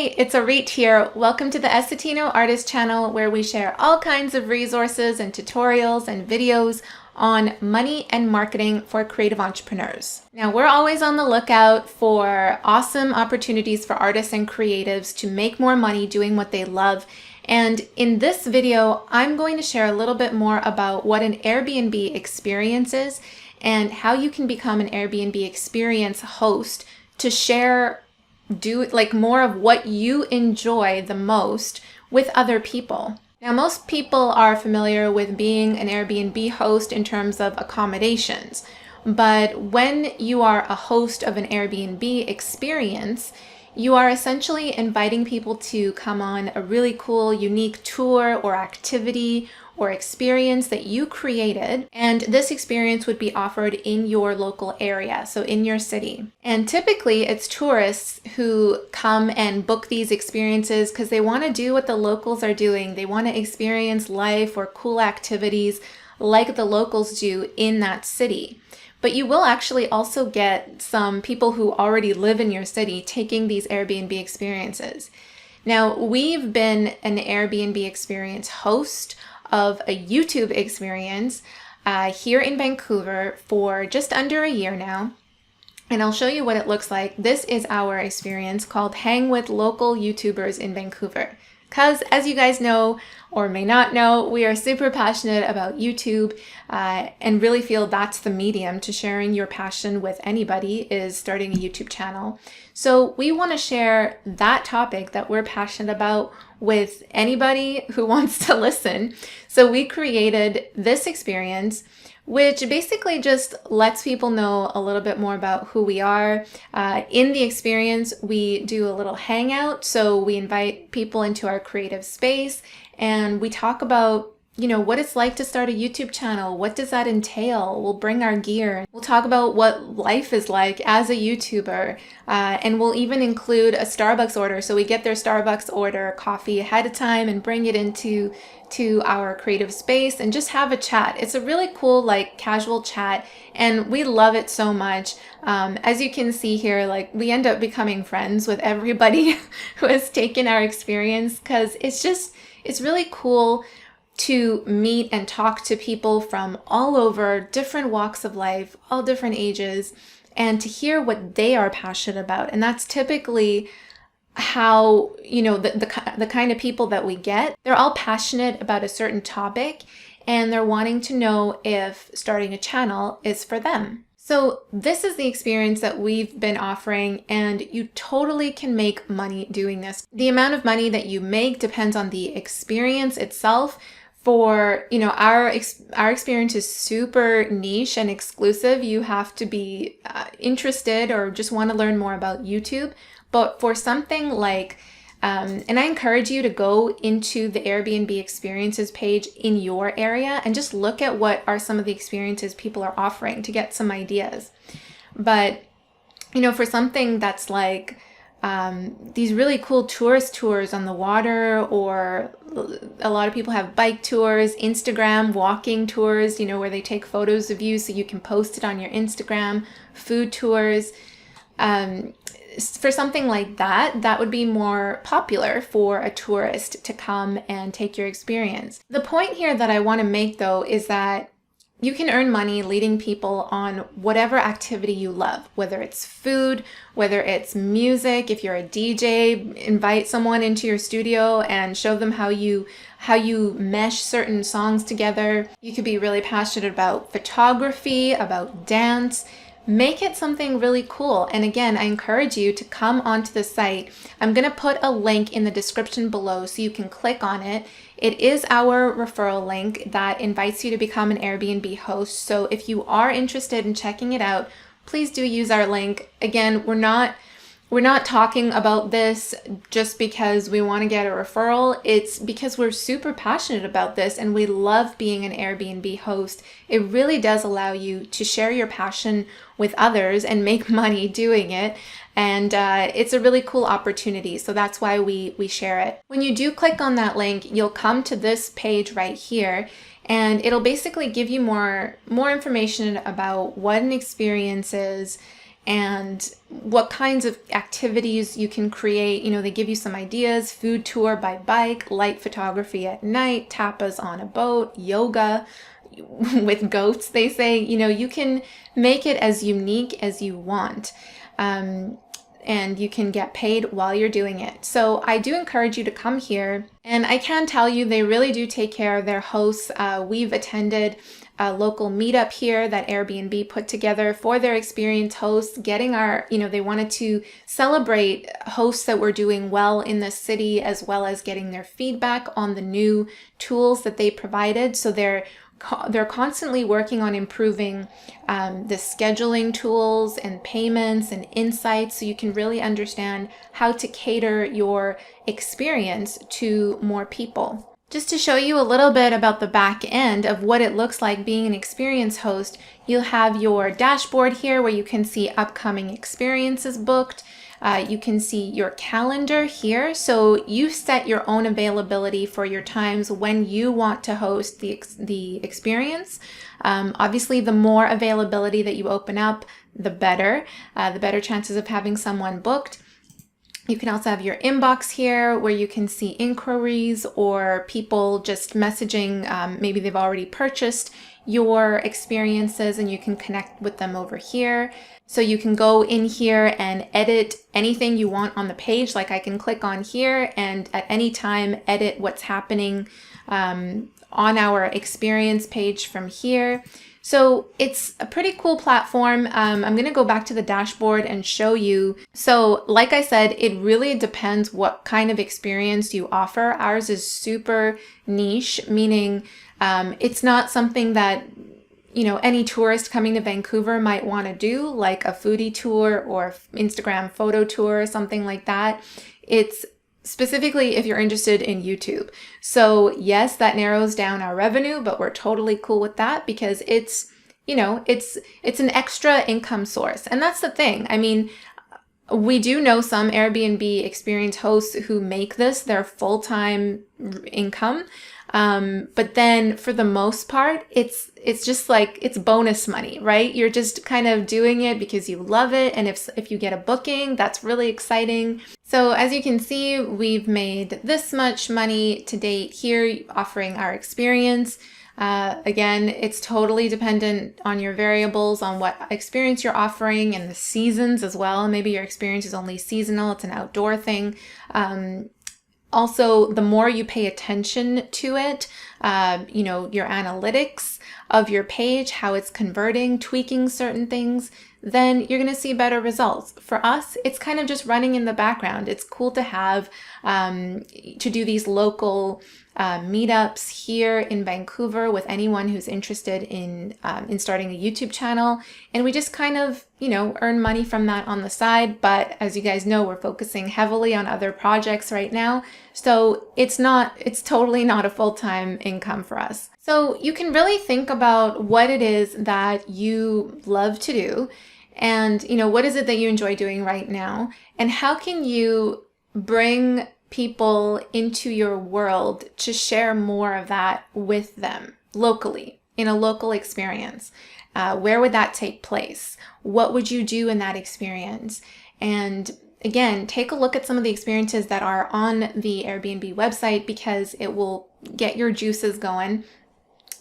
Hey, it's Arit here. Welcome to the Essetino Artist channel, where we share all kinds of resources and tutorials and videos on money and marketing for creative entrepreneurs. Now, we're always on the lookout for awesome opportunities for artists and creatives to make more money doing what they love. And in this video, I'm going to share a little bit more about what an Airbnb experience is and how you can become an Airbnb experience host to share more of what you enjoy the most with other people. Now, most people are familiar with being an Airbnb host in terms of accommodations, but when you are a host of an Airbnb experience, you are essentially inviting people to come on a really cool, unique tour or activity or experience that you created. And this experience would be offered in your local area, so in your city. And typically it's tourists who come and book these experiences because they want to do what the locals are doing. They want to experience life or cool activities like the locals do in that city. But you will actually also get some people who already live in your city taking these Airbnb experiences. Now, we've been an Airbnb experience host of a YouTube experience here in Vancouver for just under a year now. And I'll show you what it looks like. This is our experience called Hang with Local YouTubers in Vancouver. Because as you guys know, or may not know, we are super passionate about YouTube and really feel that's the medium to sharing your passion with anybody, is starting a YouTube channel. So we want to share that topic that we're passionate about with anybody who wants to listen. So we created this experience, which basically just lets people know a little bit more about who we are. In the experience, we do a little hangout. So we invite people into our creative space and we talk about, what it's like to start a YouTube channel. What does that entail? We'll bring our gear. We'll talk about what life is like as a YouTuber. And we'll even include a Starbucks order. So we get their Starbucks order coffee ahead of time and bring it into our creative space and just have a chat. It's a really cool, casual chat, and we love it so much. As you can see here, we end up becoming friends with everybody who has taken our experience, because it's really cool to meet and talk to people from all over, different walks of life, all different ages, and to hear what they are passionate about. And that's typically how, the kind of people that we get. They're all passionate about a certain topic and they're wanting to know if starting a channel is for them. So this is the experience that we've been offering, and you totally can make money doing this. The amount of money that you make depends on the experience itself. For, our experience is super niche and exclusive. You have to be interested or just want to learn more about YouTube. But for something like, and I encourage you to go into the Airbnb experiences page in your area and just look at what are some of the experiences people are offering to get some ideas. But, for something that's like these really cool tourist tours on the water, or a lot of people have bike tours, Instagram walking tours, where they take photos of you so you can post it on your Instagram, food tours. For something like that would be more popular for a tourist to come and take your experience. The point here that I want to make, though, is that you can earn money leading people on whatever activity you love, whether it's food, whether it's music. If you're a DJ, invite someone into your studio and show them how you mesh certain songs together. You could be really passionate about photography, about dance. Make it something really cool. And again, I encourage you to come onto the site. I'm going to put a link in the description below so you can click on it. It is our referral link that invites you to become an Airbnb host. So if you are interested in checking it out, please do use our link. Again, we're not talking about this just because we want to get a referral. It's because we're super passionate about this and we love being an Airbnb host. It really does allow you to share your passion with others and make money doing it. And it's a really cool opportunity. So that's why we share it. When you do click on that link, you'll come to this page right here, and it'll basically give you more information about what an experience is and what kinds of activities you can create. You know, they give you some ideas: food tour by bike, light photography at night, tapas on a boat, yoga with goats, they say. You know, you can make it as unique as you want. And you can get paid while you're doing it. So I do encourage you to come here. And I can tell you, they really do take care of their hosts. We've attended a local meetup here that Airbnb put together for their experience hosts, getting our, you know, they wanted to celebrate hosts that were doing well in the city, as well as getting their feedback on the new tools that they provided. So they're constantly working on improving the scheduling tools and payments and insights, so you can really understand how to cater your experience to more people. Just to show you a little bit about the back end of what it looks like being an experience host, you'll have your dashboard here where you can see upcoming experiences booked. You can see your calendar here. So you set your own availability for your times when you want to host the experience. Obviously, the more availability that you open up, the better chances of having someone booked. You can also have your inbox here where you can see inquiries or people just messaging. Maybe they've already purchased your experiences and you can connect with them over here. So you can go in here and edit anything you want on the page. Like I can click on here and at any time edit what's happening on our experience page from here. So it's a pretty cool platform. I'm going to go back to the dashboard and show you. So like I said, it really depends what kind of experience you offer. Ours is super niche, meaning it's not something that, you know, any tourist coming to Vancouver might want to do, like a foodie tour or Instagram photo tour or something like that. It's specifically if you're interested in YouTube. So yes, that narrows down our revenue, but we're totally cool with that because it's, you know, it's an extra income source. And that's the thing. I mean, we do know some Airbnb experience hosts who make this their full-time income. But then for the most part, it's just like, it's bonus money, right? You're just kind of doing it because you love it. And if you get a booking, that's really exciting. So as you can see, we've made this much money to date here offering our experience. Again, it's totally dependent on your variables, on what experience you're offering and the seasons as well. Maybe your experience is only seasonal, it's an outdoor thing. Also, the more you pay attention to it, you know, your analytics of your page, how it's converting, tweaking certain things, then you're going to see better results. For us, it's kind of just running in the background. It's cool to have, to do these local meetups here in Vancouver with anyone who's interested in starting a YouTube channel. And we just kind of, you know, earn money from that on the side. But as you guys know, we're focusing heavily on other projects right now. So it's totally not a full-time income for us. So you can really think about what it is that you love to do and, you know, what is it that you enjoy doing right now? And how can you bring people into your world to share more of that with them locally, in a local experience? Where would that take place? What would you do in that experience? And again, take a look at some of the experiences that are on the Airbnb website because it will get your juices going.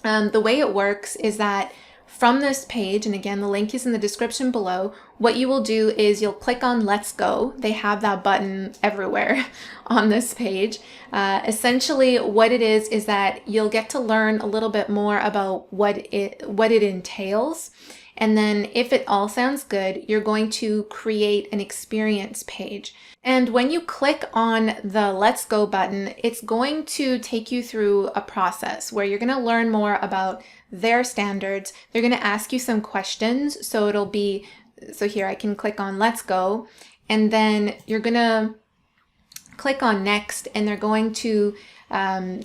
The way it works is that from this page, and again, the link is in the description below, what you will do is you'll click on Let's Go. They have that button everywhere on this page. Essentially, what it is that you'll get to learn a little bit more about what it entails. And then if it all sounds good, you're going to create an experience page. And when you click on the Let's Go button, it's going to take you through a process where you're going to learn more about their standards. They're going to ask you some questions. So here I can click on Let's Go, and then you're going to click on Next, and they're going to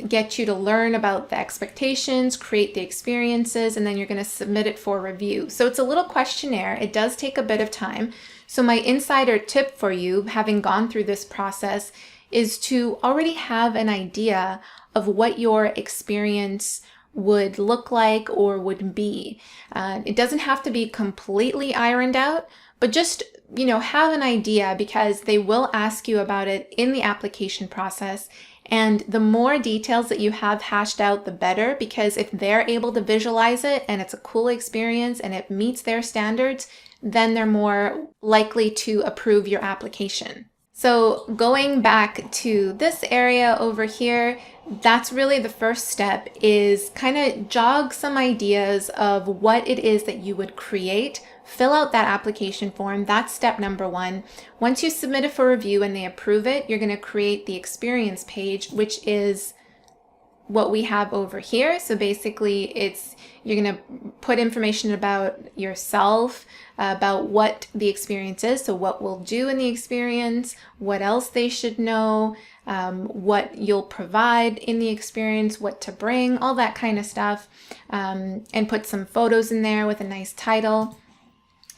get you to learn about the expectations, create the experiences, and then you're going to submit it for review. So it's a little questionnaire. It does take a bit of time. So my insider tip for you, having gone through this process, is to already have an idea of what your experience would look like or would be. It doesn't have to be completely ironed out, but just, have an idea, because they will ask you about it in the application process. And the more details that you have hashed out, the better, because if they're able to visualize it and it's a cool experience and it meets their standards, then they're more likely to approve your application. So going back to this area over here, that's really the first step, is kind of jog some ideas of what it is that you would create. Fill out that application form. That's step number one. Once you submit it for review and they approve it, you're going to create the experience page, which is what we have over here. So basically you're going to put information about yourself, about what the experience is, so what we'll do in the experience, what else they should know, what you'll provide in the experience, what to bring, all that kind of stuff, and put some photos in there with a nice title.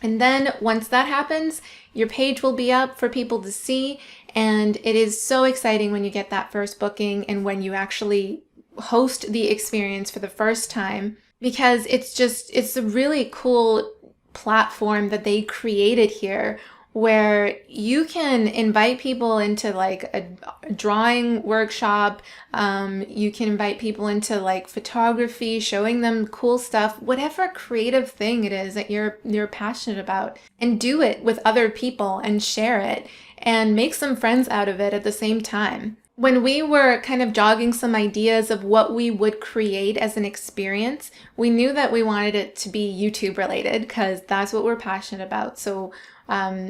And then once that happens, your page will be up for people to see, and it is so exciting when you get that first booking and when you actually host the experience for the first time, because it's a really cool platform that they created here, where you can invite people into like a drawing workshop. You can invite people into like photography, showing them cool stuff, whatever creative thing it is that you're passionate about, and do it with other people and share it and make some friends out of it at the same time. When we were kind of jogging some ideas of what we would create as an experience, we knew that we wanted it to be YouTube related, because that's what we're passionate about. So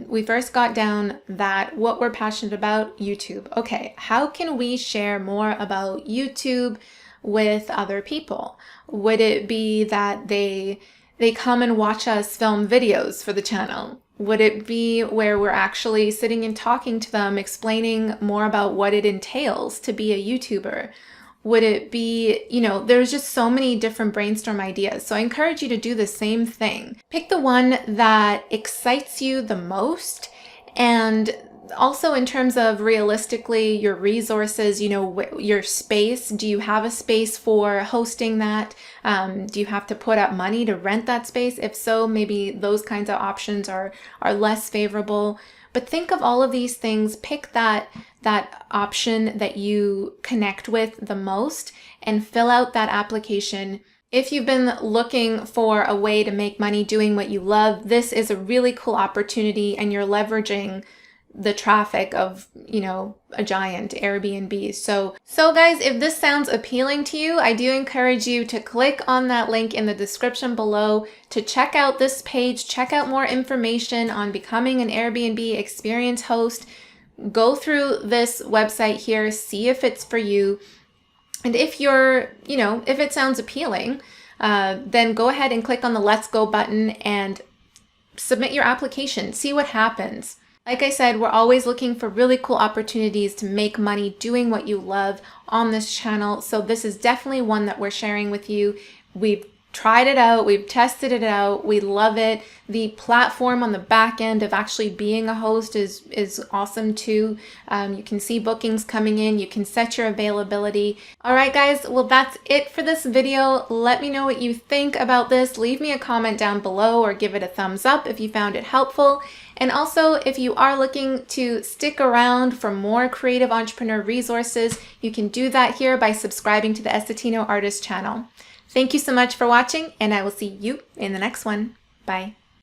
we first got down that what we're passionate about, YouTube. Okay, how can we share more about YouTube with other people? Would it be that they come and watch us film videos for the channel? Would it be where we're actually sitting and talking to them, explaining more about what it entails to be a YouTuber? Would it be, there's just so many different brainstorm ideas. So I encourage you to do the same thing. Pick the one that excites you the most, and also in terms of realistically your resources, your space. Do you have a space for hosting that? Do you have to put up money to rent that space? If so, maybe those kinds of options are less favorable. But think of all of these things, pick that option that you connect with the most, and fill out that application. If you've been looking for a way to make money doing what you love, this is a really cool opportunity, and you're leveraging the traffic of, a giant Airbnb. So guys, if this sounds appealing to you, I do encourage you to click on that link in the description below to check out this page, check out more information on becoming an Airbnb experience host. Go through this website here, see if it's for you. And if if it sounds appealing, then go ahead and click on the Let's Go button and submit your application. See what happens. Like I said, we're always looking for really cool opportunities to make money doing what you love on this channel. So this is definitely one that we're sharing with you. We've tried it out, we've tested it out, we love it. The platform on the back end of actually being a host is awesome too. You can see bookings coming in, you can set your availability. All right guys, well that's it for this video. Let me know what you think about this. Leave me a comment down below or give it a thumbs up if you found it helpful. And also, if you are looking to stick around for more creative entrepreneur resources, you can do that here by subscribing to the Essetino Artists channel. Thank you so much for watching, and I will see you in the next one. Bye.